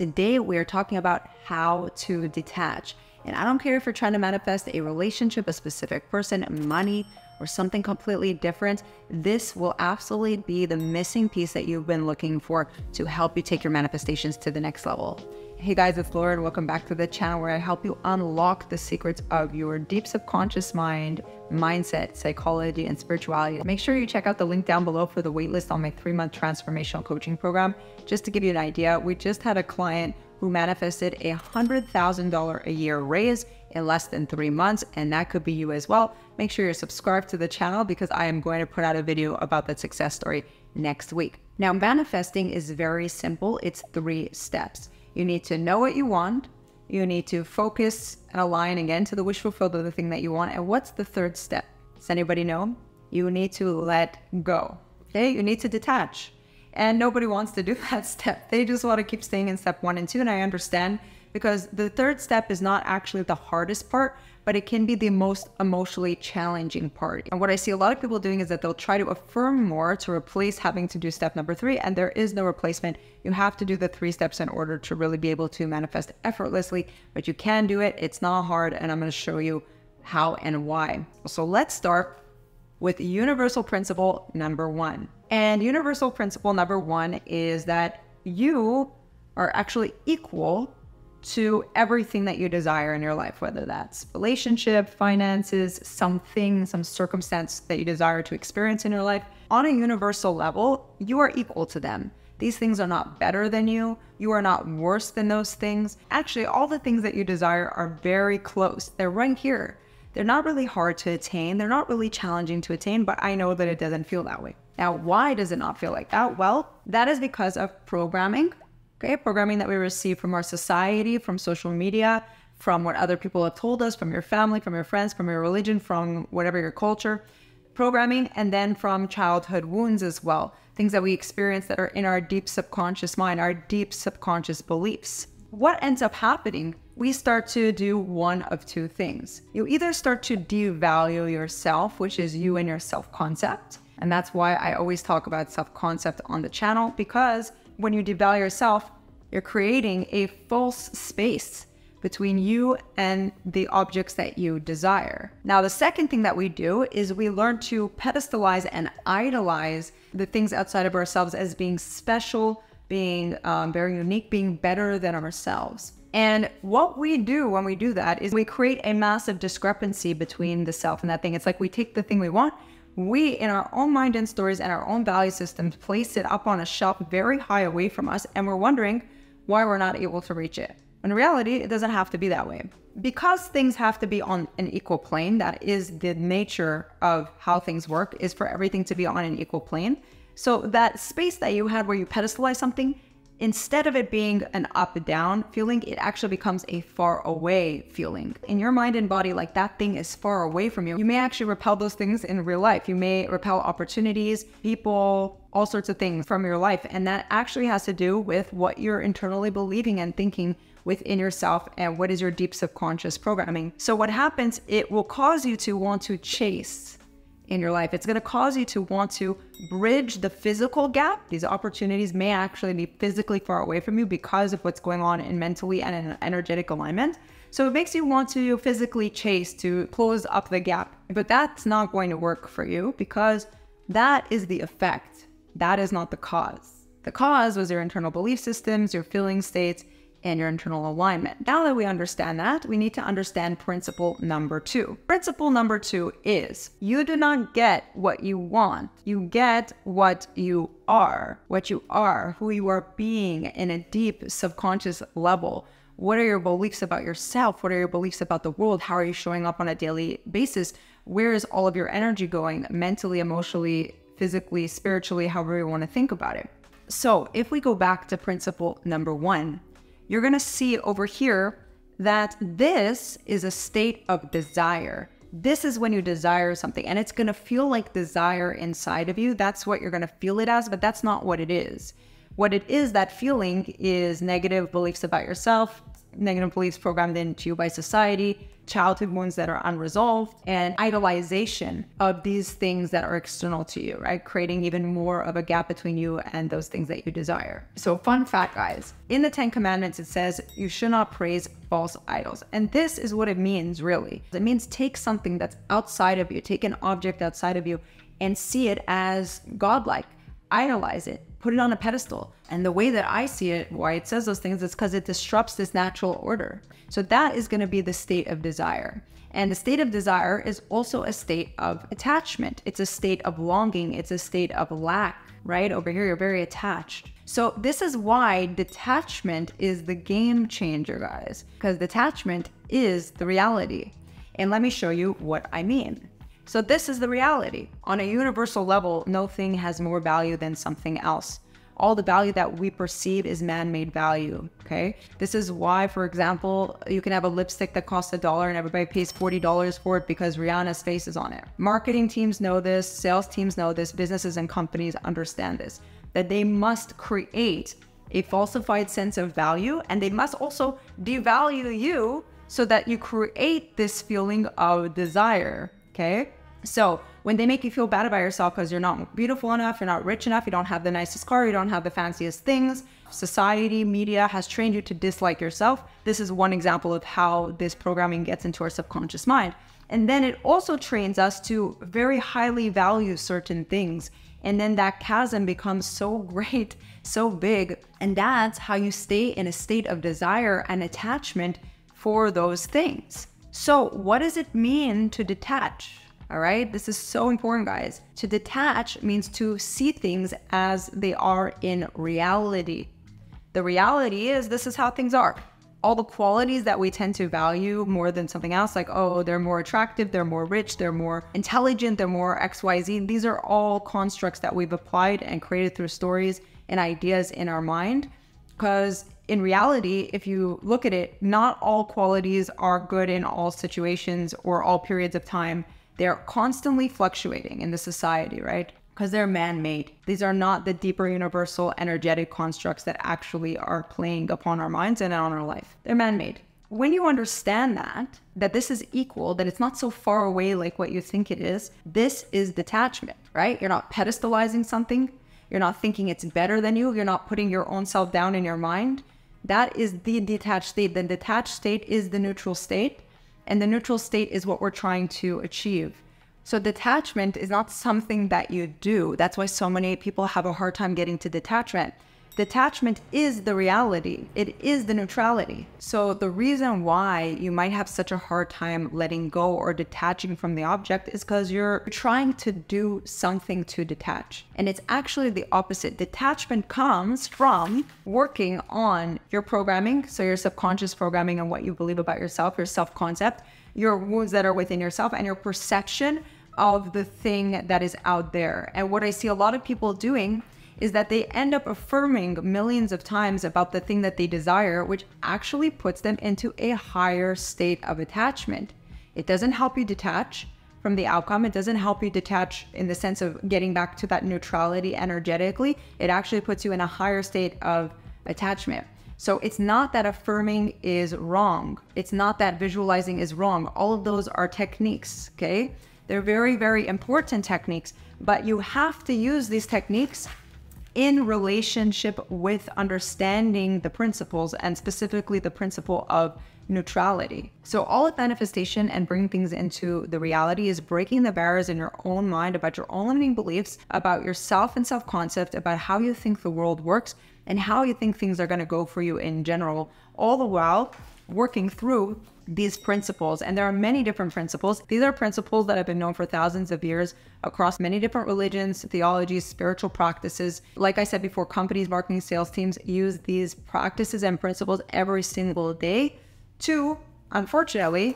Today, we are talking about how to detach. And I don't care if you're trying to manifest a relationship, a specific person, money, or something completely different. This will absolutely be the missing piece that you've been looking for to help you take your manifestations to the next level. Hey guys, it's Laura and welcome back to the channel where I help you unlock the secrets of your deep subconscious mind, mindset, psychology, and spirituality. Make sure you check out the link down below for the waitlist on my 3-month transformational coaching program. Just to give you an idea, we just had a client who manifested a $100,000 a year raise in less than 3 months, and that could be you as well. Make sure you're subscribed to the channel because I am going to put out a video about that success story next week. Now, manifesting is very simple. It's 3 steps. You need to know what you want. You need to focus and align again to the wish fulfilled of the thing that you want. And what's the 3rd step? Does anybody know? You need to let go. Okay, you need to detach. And nobody wants to do that step. They just want to keep staying in step 1 and 2. And I understand, because the 3rd step is not actually the hardest part, but it can be the most emotionally challenging part. And what I see a lot of people doing is that they'll try to affirm more to replace having to do step number 3, and there is no replacement. You have to do the 3 steps in order to really be able to manifest effortlessly, but you can do it. It's not hard, and I'm going to show you how and why. So let's start with universal principle number 1. And universal principle number 1 is that you are actually equal to everything that you desire in your life, whether that's relationship, finances, something, some circumstance that you desire to experience in your life. On a universal level, you are equal to them. These things are not better than you. You are not worse than those things. Actually, all the things that you desire are very close. They're right here. They're not really hard to attain. They're not really challenging to attain, but I know that it doesn't feel that way. Now, why does it not feel like that? Well, that is because of programming. Okay, programming that we receive from our society, from social media, from what other people have told us, from your family, from your friends, from your religion, from whatever your culture. Programming, and then from childhood wounds as well. Things that we experience that are in our deep subconscious mind, our deep subconscious beliefs. What ends up happening? We start to do one of 2 things. You either start to devalue yourself, which is you and your self-concept. And that's why I always talk about self-concept on the channel, because when you devalue yourself, you're creating a false space between you and the objects that you desire. Now, the second thing that we do is we learn to pedestalize and idolize the things outside of ourselves as being special, being very unique, being better than ourselves. And what we do when we do that is we create a massive discrepancy between the self and that thing. It's like we take the thing we want, we, in our own mind and stories and our own value systems, place it up on a shelf very high away from us, and we're wondering why we're not able to reach it. In reality, it doesn't have to be that way. Because things have to be on an equal plane, that is the nature of how things work, is for everything to be on an equal plane. So that space that you had where you pedestalize something, instead of it being an up-down feeling, it actually becomes a far-away feeling. In your mind and body, like that thing is far away from you. You may actually repel those things in real life. You may repel opportunities, people, all sorts of things from your life. And that actually has to do with what you're internally believing and thinking within yourself and what is your deep subconscious programming. So what happens, it will cause you to want to chase in your life. It's going to cause you to want to bridge the physical gap. These opportunities may actually be physically far away from you because of what's going on in mentally and in energetic alignment. So it makes you want to physically chase to close up the gap. But that's not going to work for you because that is the effect. That is not the cause. The cause was your internal belief systems, your feeling states, and your internal alignment. Now that we understand that, we need to understand principle number 2. Principle number 2 is you do not get what you want. You get what you are. What you are, who you are being in a deep subconscious level. What are your beliefs about yourself? What are your beliefs about the world? How are you showing up on a daily basis? Where is all of your energy going? Mentally, emotionally, physically, spiritually, however you want to think about it. So if we go back to principle number 1, you're going to see over here that this is a state of desire. This is when you desire something, and it's going to feel like desire inside of you. That's what you're going to feel it as, but that's not what it is. What it is, that feeling, is negative beliefs about yourself, negative beliefs programmed into you by society, childhood wounds that are unresolved, and idolization of these things that are external to you, right? Creating even more of a gap between you and those things that you desire. So fun fact, guys, in the 10 Commandments, it says you should not praise false idols. And this is what it means, really. It means take something that's outside of you, take an object outside of you and see it as godlike. Idolize it, put it on a pedestal. And the way that I see it, why it says those things, is because it disrupts this natural order. So that is going to be the state of desire. And the state of desire is also a state of attachment. It's a state of longing. It's a state of lack, right? Over here, you're very attached. So this is why detachment is the game changer, guys, because detachment is the reality. And let me show you what I mean. So this is the reality. On a universal level, no thing has more value than something else. All the value that we perceive is man-made value, okay? This is why, for example, you can have a lipstick that costs $1 and everybody pays $40 for it because Rihanna's face is on it. Marketing teams know this, sales teams know this, businesses and companies understand this, that they must create a falsified sense of value, and they must also devalue you so that you create this feeling of desire, okay? So when they make you feel bad about yourself because you're not beautiful enough, you're not rich enough, you don't have the nicest car, you don't have the fanciest things, society, media has trained you to dislike yourself. This is one example of how this programming gets into our subconscious mind. And then it also trains us to very highly value certain things. And then that chasm becomes so great, so big. And that's how you stay in a state of desire and attachment for those things. So what does it mean to detach? All right, this is so important, guys. To detach means to see things as they are in reality. The reality is this is how things are. All the qualities that we tend to value more than something else, like, oh, they're more attractive, they're more rich, they're more intelligent, they're more XYZ. These are all constructs that we've applied and created through stories and ideas in our mind. Because in reality, if you look at it, not all qualities are good in all situations or all periods of time. They're constantly fluctuating in the society, right? Because they're man-made. These are not the deeper universal energetic constructs that actually are playing upon our minds and on our life. They're man-made. When you understand that this is equal, that it's not so far away like what you think it is, this is detachment, right? You're not pedestalizing something. You're not thinking it's better than you. You're not putting your own self down in your mind. That is the detached state. The detached state is the neutral state. And the neutral state is what we're trying to achieve. So detachment is not something that you do. That's why so many people have a hard time getting to detachment. Detachment is the reality. It is the neutrality. So the reason why you might have such a hard time letting go or detaching from the object is because you're trying to do something to detach. And it's actually the opposite. Detachment comes from working on your programming, so your subconscious programming and what you believe about yourself, your self-concept, your wounds that are within yourself, and your perception of the thing that is out there. And what I see a lot of people doing is that they end up affirming millions of times about the thing that they desire, which actually puts them into a higher state of attachment. It doesn't help you detach from the outcome. It doesn't help you detach in the sense of getting back to that neutrality energetically. It actually puts you in a higher state of attachment. So it's not that affirming is wrong. It's not that visualizing is wrong. All of those are techniques, okay? They're very, very important techniques, but you have to use these techniques in relationship with understanding the principles, and specifically the principle of neutrality. So all of manifestation and bringing things into the reality is breaking the barriers in your own mind about your own limiting beliefs, about yourself and self-concept, about how you think the world works and how you think things are going to go for you in general, all the while working through these principles. And there are many different principles. These are principles that have been known for thousands of years across many different religions, theologies, spiritual practices. Like I said before, companies, marketing, sales teams use these practices and principles every single day to, unfortunately,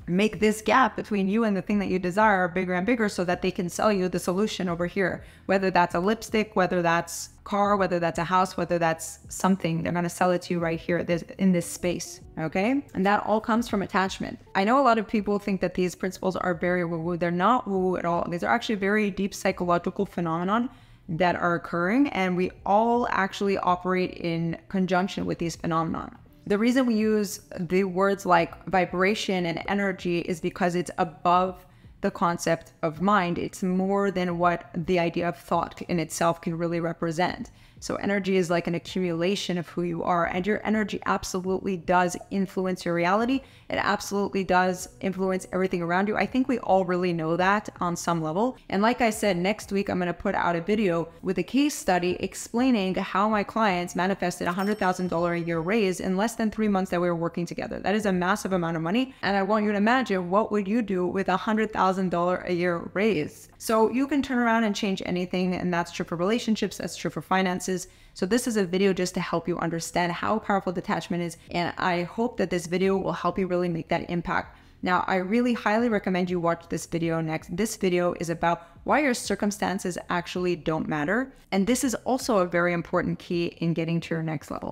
make this gap between you and the thing that you desire bigger and bigger so that they can sell you the solution over here. Whether that's a lipstick, whether that's a car, whether that's a house, whether that's something, they're going to sell it to you right here in this space, okay? And that all comes from attachment. I know a lot of people think that these principles are very woo-woo. They're not woo-woo at all. These are actually very deep psychological phenomenon that are occurring, and we all actually operate in conjunction with these phenomenon. The reason we use the words like vibration and energy is because it's above the concept of mind. It's more than what the idea of thought in itself can really represent. So energy is like an accumulation of who you are, and your energy absolutely does influence your reality. It absolutely does influence everything around you. I think we all really know that on some level. And like I said, next week, I'm going to put out a video with a case study explaining how my clients manifested a $100,000 a year raise in less than 3 months that we were working together. That is a massive amount of money. And I want you to imagine, what would you do with a $100,000 a year raise? So you can turn around and change anything. And that's true for relationships. That's true for finances. So this is a video just to help you understand how powerful detachment is. And I hope that this video will help you really make that impact. Now, I really highly recommend you watch this video next. This video is about why your circumstances actually don't matter. And this is also a very important key in getting to your next level.